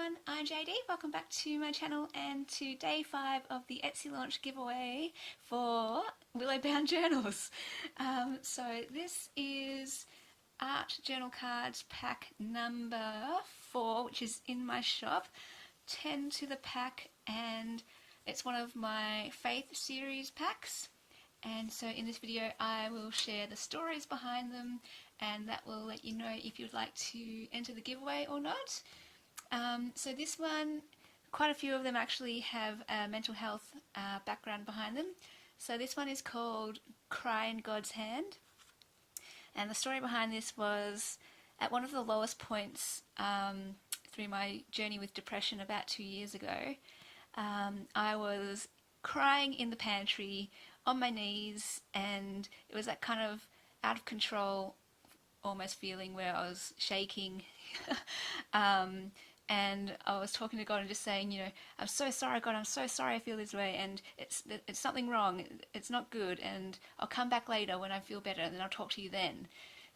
everyone, I'm JD. Welcome back to my channel and to day 5 of the Etsy launch giveaway for Willow Bound Journals. So this is Art Journal Cards pack number 4, which is in my shop. 10 to the pack, and it's one of my Faith series packs. And so in this video I will share the stories behind them, and that will let you know if you'd like to enter the giveaway or not. So this one, quite a few of them actually have a mental health background behind them. So this one is called Cry in God's Hand, and the story behind this was at one of the lowest points through my journey with depression about 2 years ago. I was crying in the pantry on my knees, and it was that kind of out of control almost feeling where I was shaking. And I was talking to God and just saying, you know, I'm so sorry, God, I'm so sorry I feel this way, and it's something wrong, it's not good, and I'll come back later when I feel better, and then I'll talk to you then.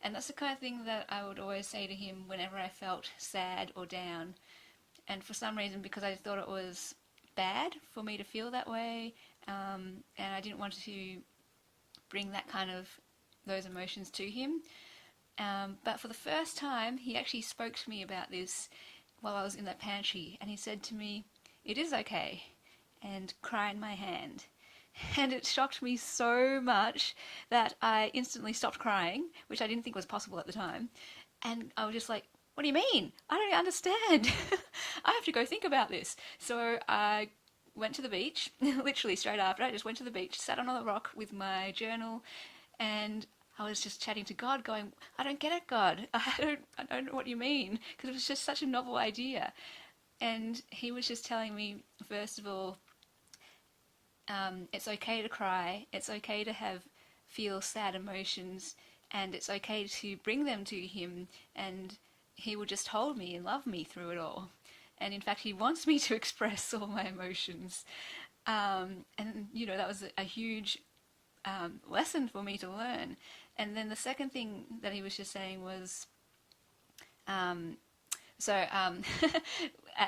And that's the kind of thing that I would always say to him whenever I felt sad or down. And for some reason, because I thought it was bad for me to feel that way, and I didn't want to bring that kind of those emotions to him. But for the first time, he actually spoke to me about this while I was in that pantry, and he said to me, "It is okay," and cry in my hand. And it shocked me so much that I instantly stopped crying, which I didn't think was possible at the time. And I was just like, what do you mean? I don't understand. I have to go think about this. So I went to the beach, literally straight after. I just went to the beach, sat on a rock with my journal, and I was just chatting to God, going, I don't get it, God. I don't know what you mean, because it was just such a novel idea. And he was just telling me, first of all, it's okay to cry, it's okay to feel sad emotions, and it's okay to bring them to him, and he will just hold me and love me through it all. And in fact, he wants me to express all my emotions. And, you know, that was a huge lesson for me to learn. And then the second thing that he was just saying was, at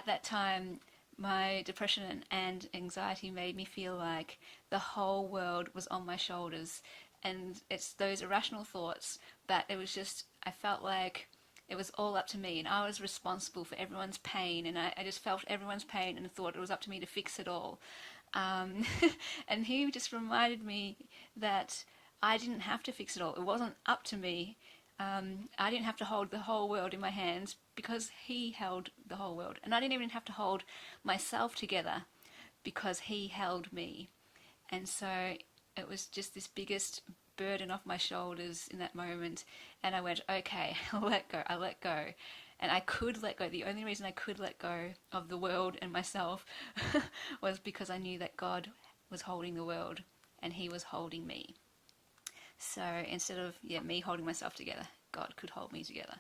that time, my depression and anxiety made me feel like the whole world was on my shoulders. And it's those irrational thoughts, but it was just, I felt like it was all up to me, and I was responsible for everyone's pain, and I just felt everyone's pain and thought it was up to me to fix it all. And he just reminded me that I didn't have to fix it all. It wasn't up to me. I didn't have to hold the whole world in my hands, because he held the whole world. And I didn't even have to hold myself together, because he held me. And so it was just this biggest burden off my shoulders in that moment. And I went, okay, I'll let go. I let go. And I could let go. The only reason I could let go of the world and myself was because I knew that God was holding the world and he was holding me. So instead of me holding myself together, God could hold me together.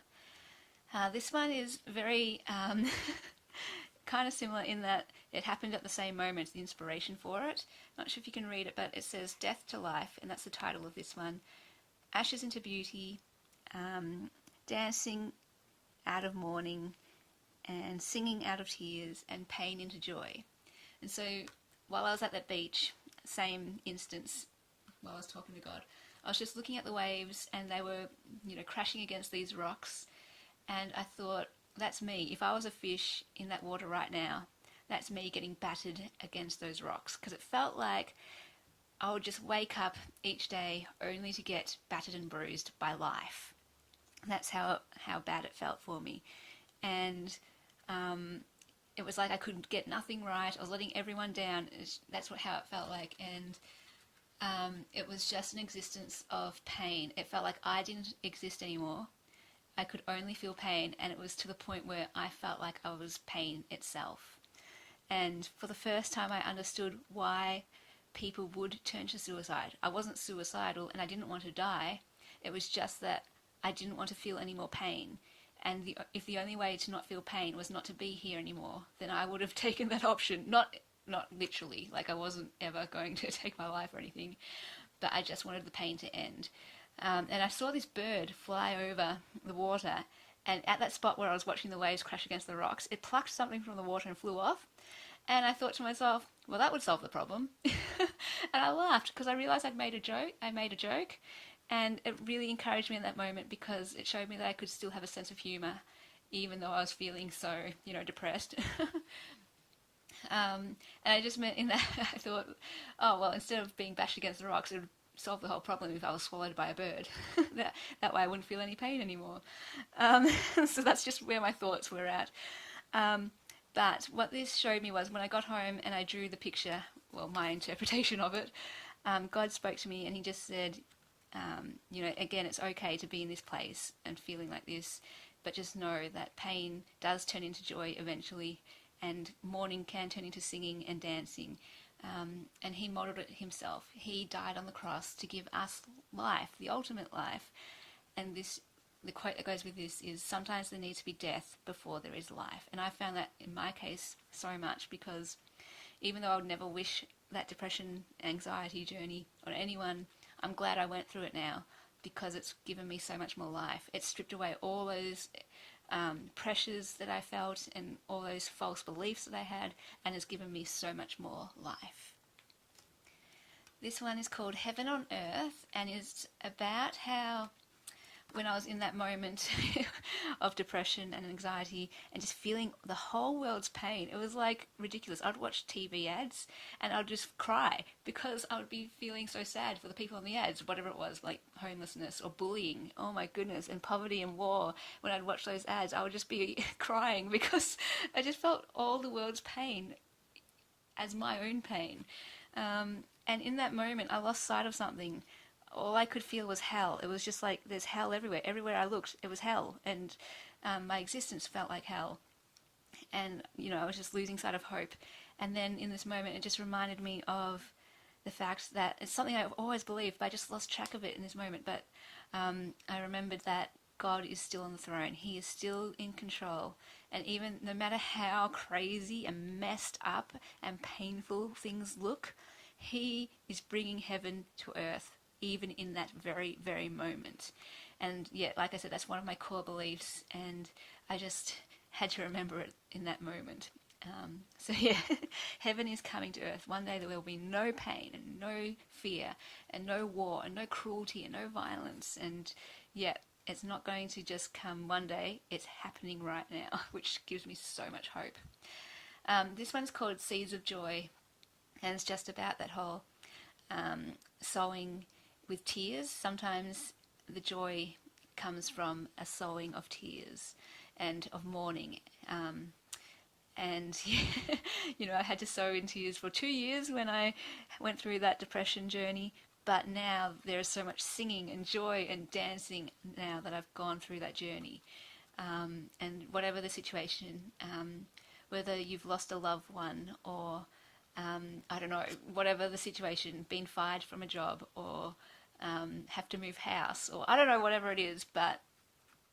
This one is very kind of similar in that it happened at the same moment, the inspiration for it. Not sure if you can read it, but it says Death to Life, and that's the title of this one. Ashes into beauty, dancing out of mourning, and singing out of tears, and pain into joy. And so while I was at that beach, same instance, while I was talking to God, I was just looking at the waves, and they were, you know, crashing against these rocks, and I thought, that's me. If I was a fish in that water right now, that's me getting battered against those rocks, because it felt like I would just wake up each day only to get battered and bruised by life. That's how bad it felt for me. And it was like I couldn't get nothing right. I was letting everyone down. That's how it felt like. And it was just an existence of pain. It felt like I didn't exist anymore. I could only feel pain, and it was to the point where I felt like I was pain itself. And for the first time I understood why people would turn to suicide. I wasn't suicidal and I didn't want to die. It was just that I didn't want to feel any more pain. And if the only way to not feel pain was not to be here anymore, then I would have taken that option. Not literally, like I wasn't ever going to take my life or anything, but I just wanted the pain to end. And I saw this bird fly over the water, And at that spot where I was watching the waves crash against the rocks, it plucked something from the water and flew off. And I thought to myself, well, that would solve the problem. And I laughed because I realized I'd made a joke. I made a joke, and it really encouraged me in that moment because it showed me that I could still have a sense of humor, even though I was feeling so, depressed. And I just meant in that I thought, oh well, instead of being bashed against the rocks, it would solve the whole problem if I was swallowed by a bird. that way I wouldn't feel any pain anymore. So that's just where my thoughts were at. But what this showed me was when I got home and I drew the picture, well, my interpretation of it, God spoke to me and he just said, again, it's okay to be in this place and feeling like this, but just know that pain does turn into joy eventually, and mourning can turn into singing and dancing. And he modeled it himself. He died on the cross to give us life, the ultimate life. And the quote that goes with this is, sometimes there needs to be death before there is life. And I found that in my case so much, because even though I would never wish that depression, anxiety journey on anyone, I'm glad I went through it now, because it's given me so much more life. It's stripped away all those pressures that I felt and all those false beliefs that I had, and has given me so much more life. This one is called Heaven on Earth, and is about how when I was in that moment of depression and anxiety and just feeling the whole world's pain, it was like ridiculous. I'd watch TV ads and I'd just cry because I would be feeling so sad for the people in the ads, whatever it was, like homelessness or bullying, oh my goodness, and poverty and war. When I'd watch those ads, I would just be crying because I just felt all the world's pain as my own pain. And in that moment, I lost sight of something. All I could feel was hell. It was just like there's hell everywhere. Everywhere I looked, it was hell. And my existence felt like hell. And, I was just losing sight of hope. And then in this moment, it just reminded me of the fact that it's something I've always believed, but I just lost track of it in this moment. But I remembered that God is still on the throne. He is still in control. And even no matter how crazy and messed up and painful things look, He is bringing heaven to earth, even in that very, very moment. And yeah, like I said, that's one of my core beliefs, and I just had to remember it in that moment. So yeah, heaven is coming to earth. One day there will be no pain and no fear and no war and no cruelty and no violence. And yeah, it's not going to just come one day, it's happening right now, which gives me so much hope. This one's called Seeds of Joy, and it's just about that whole sowing with tears. Sometimes the joy comes from a sowing of tears and of mourning. And I had to sow in tears for 2 years when I went through that depression journey. But now there is so much singing and joy and dancing now that I've gone through that journey. And whatever the situation, whether you've lost a loved one or I don't know, whatever the situation, been fired from a job or have to move house or I don't know, whatever it is, but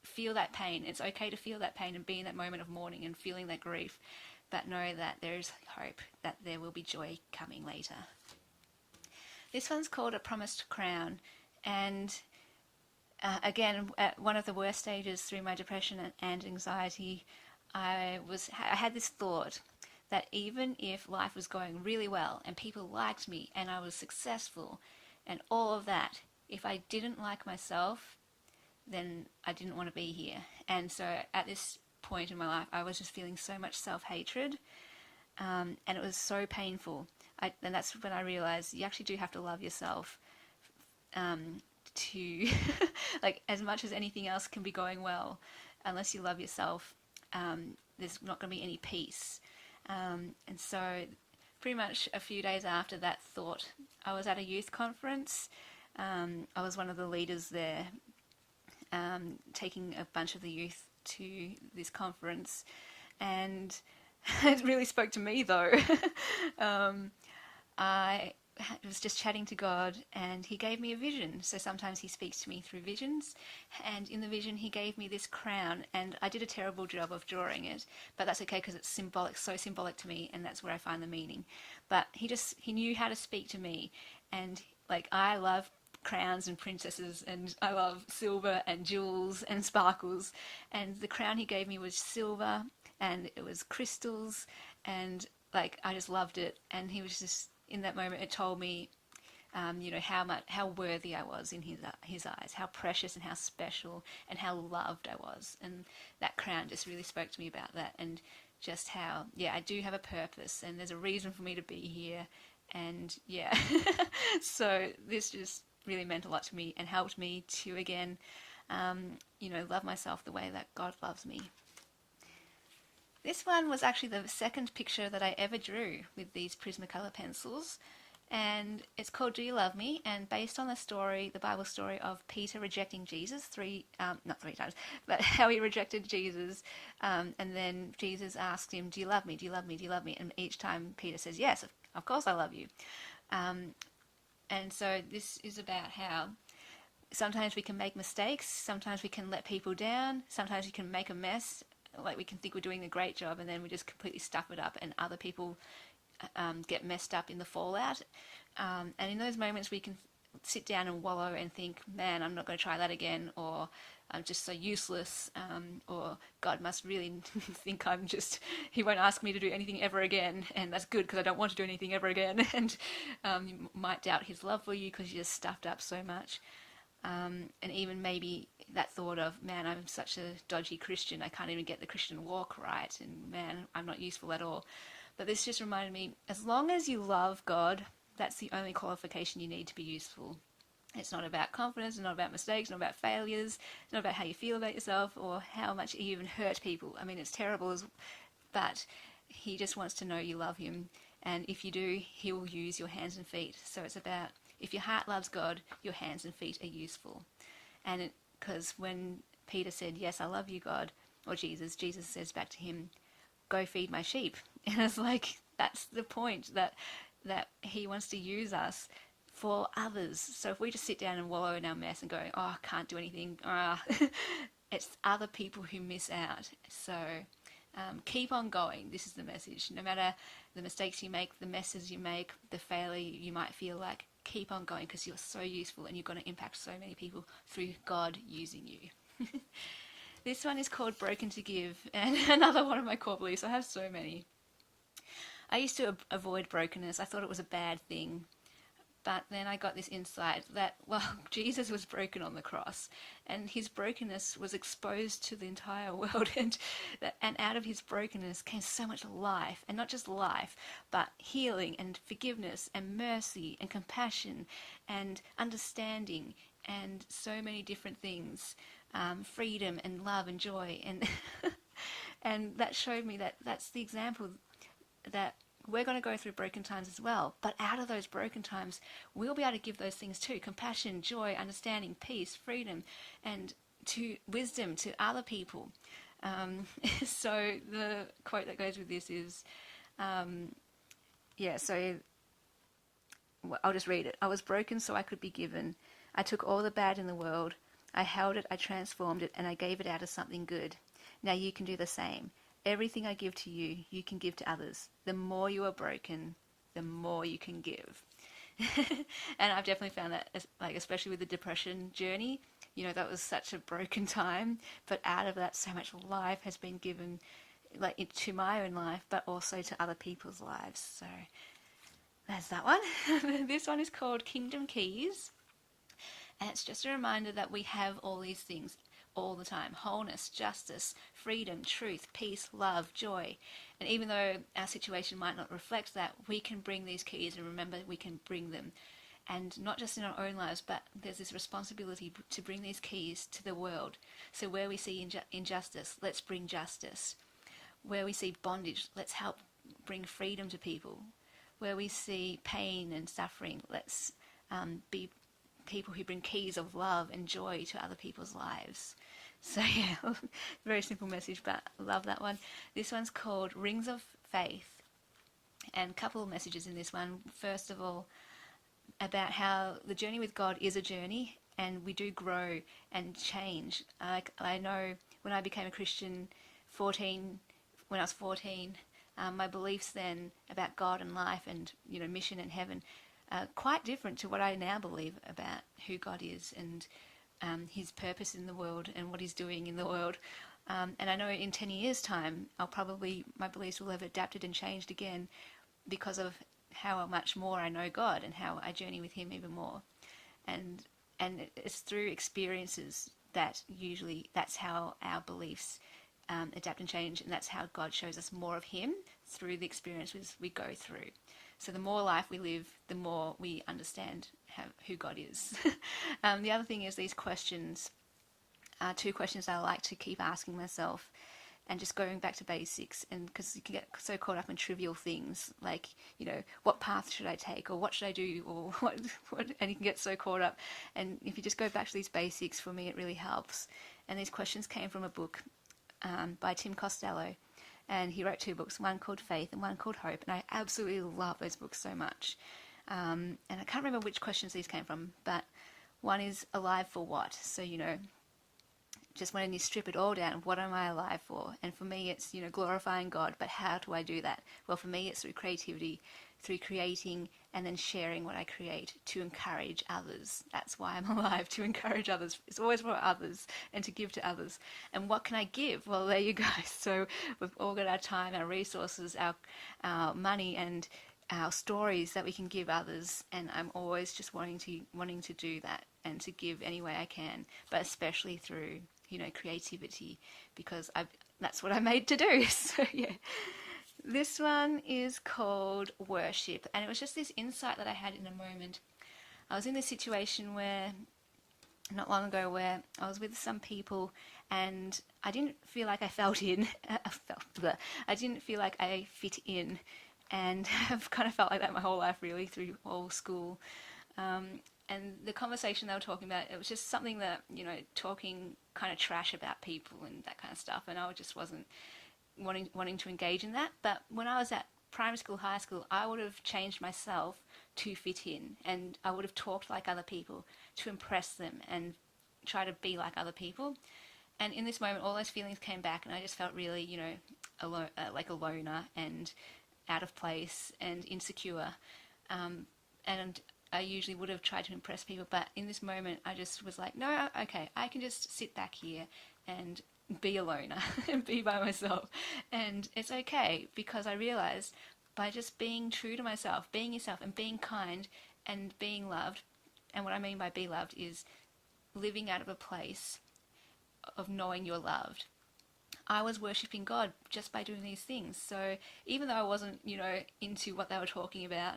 feel that pain. It's okay to feel that pain and be in that moment of mourning and feeling that grief, but know that there is hope, that there will be joy coming later. This one's called A Promised Crown, and again, at one of the worst stages through my depression and anxiety, I had this thought that even if life was going really well and people liked me and I was successful and all of that, if I didn't like myself, then I didn't want to be here. And so at this point in my life, I was just feeling so much self-hatred, and it was so painful. And that's when I realized you actually do have to love yourself to, like, as much as anything else can be going well, unless you love yourself, there's not going to be any peace. And so pretty much a few days after that thought, I was at a youth conference. I was one of the leaders there, taking a bunch of the youth to this conference, and it really spoke to me though. I was just chatting to God and he gave me a vision. So sometimes he speaks to me through visions, and in the vision he gave me this crown, and I did a terrible job of drawing it, but that's okay because it's symbolic, so symbolic to me, and that's where I find the meaning. But he knew how to speak to me, and like I love crowns and princesses, and I love silver and jewels and sparkles. And the crown he gave me was silver, and it was crystals, and like I just loved it. And he was just in that moment. It told me, how worthy I was in his eyes, how precious and how special and how loved I was. And that crown just really spoke to me about that, and just how, I do have a purpose, and there's a reason for me to be here. And so this just really meant a lot to me and helped me to again, love myself the way that God loves me. This one was actually the second picture that I ever drew with these Prismacolor pencils, and it's called Do You Love Me? And based on the Bible story of Peter rejecting Jesus not 3 times, but how he rejected Jesus, and then Jesus asked him, do you love me? Do you love me? Do you love me? And each time Peter says, yes, of course I love you. And so this is about how sometimes we can make mistakes, sometimes we can let people down, sometimes we can make a mess, like we can think we're doing a great job and then we just completely stuff it up, and other people get messed up in the fallout. And in those moments we can sit down and wallow and think, man, I'm not going to try that again, or I'm just so useless, or God must really think he won't ask me to do anything ever again, and that's good because I don't want to do anything ever again. And you might doubt his love for you because you just stuffed up so much. And even maybe that thought of, man, I'm such a dodgy Christian, I can't even get the Christian walk right, and man, I'm not useful at all. But this just reminded me, as long as you love God, that's the only qualification you need to be useful. It's not about confidence, it's not about mistakes, it's not about failures, it's not about how you feel about yourself or how much you even hurt people. I mean, it's terrible, but he just wants to know you love him. And if you do, he will use your hands and feet. So it's about, if your heart loves God, your hands and feet are useful. And because when Peter said, yes, I love you, God, or Jesus says back to him, go feed my sheep. And it's like, that's the point, that he wants to use us for others. So if we just sit down and wallow in our mess and go, oh, I can't do anything, it's other people who miss out. So keep on going. This is the message. No matter the mistakes you make, the messes you make, the failure you might feel like, keep on going, because you're so useful and you're going to impact so many people through God using you. This one is called Broken to Give, and another one of my core beliefs. I have so many. I used to avoid brokenness. I thought it was a bad thing. But then I got this insight that, well, Jesus was broken on the cross, and his brokenness was exposed to the entire world, and out of his brokenness came so much life, and not just life, but healing and forgiveness and mercy and compassion and understanding and so many different things, freedom and love and joy, and and that showed me that that's the example that we're going to go through broken times as well, but out of those broken times, we'll be able to give those things too: compassion, joy, understanding, peace, freedom, and to wisdom to other people. So the quote that goes with this is, so I'll just read it. I was broken so I could be given. I took all the bad in the world. I held it, I transformed it, and I gave it out as something good. Now you can do the same. Everything I give to you, you can give to others. The more you are broken, the more you can give. And I've definitely found that, like, especially with the depression journey, that was such a broken time, but out of that, so much life has been given, like, to my own life, but also to other people's lives. So there's that one. This one is called Kingdom Keys, and it's just a reminder that we have all these things all the time: wholeness, justice, freedom, truth, peace, love, joy. And even though our situation might not reflect that, we can bring these keys, and remember, we can bring them. And not just in our own lives, but there's this responsibility to bring these keys to the world. So where we see injustice, let's bring justice. Where we see bondage, let's help bring freedom to people. Where we see pain and suffering, let's be people who bring keys of love and joy to other people's lives. So yeah, very simple message, but I love that one. This one's called Rings of Faith, and a couple of messages in this one. First of all, about how the journey with God is a journey, and we do grow and change. I know when I became a Christian when I was 14, my beliefs then about God and life and mission and heaven quite different to what I now believe about who God is and his purpose in the world and what he's doing in the world. And I know in 10 years' time, my beliefs will have adapted and changed again because of how much more I know God and how I journey with him even more. And it's through experiences that usually that's how our beliefs adapt and change, and that's how God shows us more of him through the experiences we go through. So the more life we live, the more we understand who God is. The other thing is these questions are two questions I like to keep asking myself, and just going back to basics, and because you can get so caught up in trivial things like, what path should I take, or what should I do, or what and you can get so caught up. And if you just go back to these basics, for me it really helps. And these questions came from a book by Tim Costello, and he wrote two books, one called Faith and one called Hope, and I absolutely love those books so much. And I can't remember which questions these came from, but one is alive for what? So, just when you strip it all down, what am I alive for? And for me, it's, glorifying God, but how do I do that? Well, for me, it's through creativity, through creating and then sharing what I create to encourage others. That's why I'm alive, to encourage others. It's always for others and to give to others. And what can I give? Well, there you go. So we've all got our time, our resources, our money, and our stories that we can give others, and I'm always just wanting to do that and to give any way I can, but especially through creativity, because that's what I'm made to do. So yeah, this one is called Worship, and it was just this insight that I had in a moment. I was in this situation where not long ago where I was with some people and I didn't feel like I felt in. I didn't feel like I fit in. And I've kind of felt like that my whole life, really, through all school. And the conversation they were talking about, it was just something that, talking kind of trash about people and that kind of stuff. And I just wasn't wanting to engage in that. But when I was at primary school, high school, I would have changed myself to fit in. And I would have talked like other people to impress them and try to be like other people. And in this moment, all those feelings came back, and I just felt really, alone, like a loner and out of place and insecure, and I usually would have tried to impress people, but in this moment I just was like, no, okay, I can just sit back here and be a loner and be by myself, and it's okay, because I realized by just being true to myself, being yourself and being kind and being loved, and what I mean by be loved is living out of a place of knowing you're loved. I was worshipping God just by doing these things. So even though I wasn't, into what they were talking about,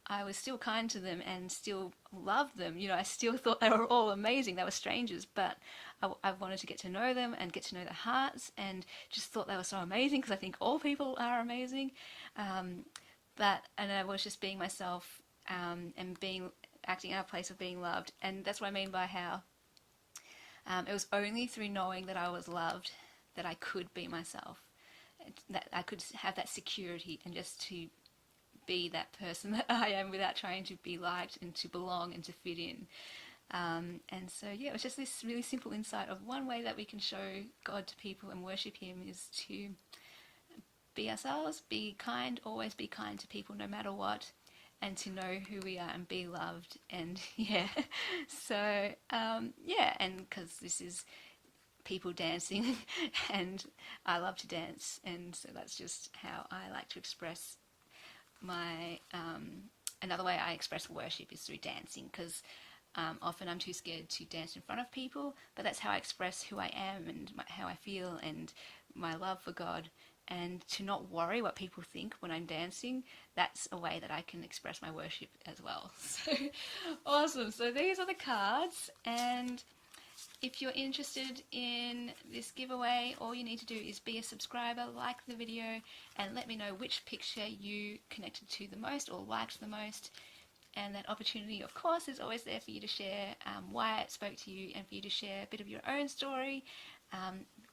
I was still kind to them and still loved them. I still thought they were all amazing. They were strangers, but I wanted to get to know them and get to know their hearts, and just thought they were so amazing, because I think all people are amazing. And I was just being myself, and acting out of a place of being loved. And that's what I mean by how it was only through knowing that I was loved that I could be myself, that I could have that security and just to be that person that I am without trying to be liked and to belong and to fit in. And so, yeah, it was just this really simple insight of one way that we can show God to people and worship him is to be ourselves, be kind, always be kind to people no matter what, and to know who we are and be loved. And yeah, so yeah, and because this is people dancing and I love to dance, and so that's just how I like to express my another way I express worship is through dancing, because often I'm too scared to dance in front of people, but that's how I express who I am and how I feel and my love for God, and to not worry what people think when I'm dancing. That's a way that I can express my worship as well. So awesome. So these are the cards, and if you're interested in this giveaway, all you need to do is be a subscriber, like the video, and let me know which picture you connected to the most or liked the most. And that opportunity, of course, is always there for you to share why it spoke to you, and for you to share a bit of your own story,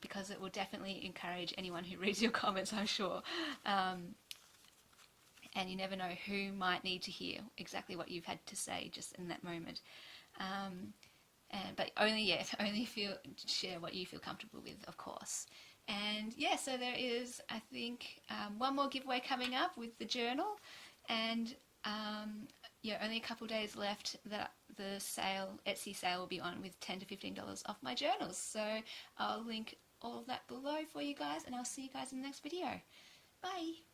because it will definitely encourage anyone who reads your comments, I'm sure. And you never know who might need to hear exactly what you've had to say just in that moment. But only share what you feel comfortable with, of course. And yeah, so there is, I think, one more giveaway coming up with the journal, and yeah, only a couple days left that the Etsy sale will be on, with $10 to $15 off my journals. So I'll link all of that below for you guys, and I'll see you guys in the next video. Bye!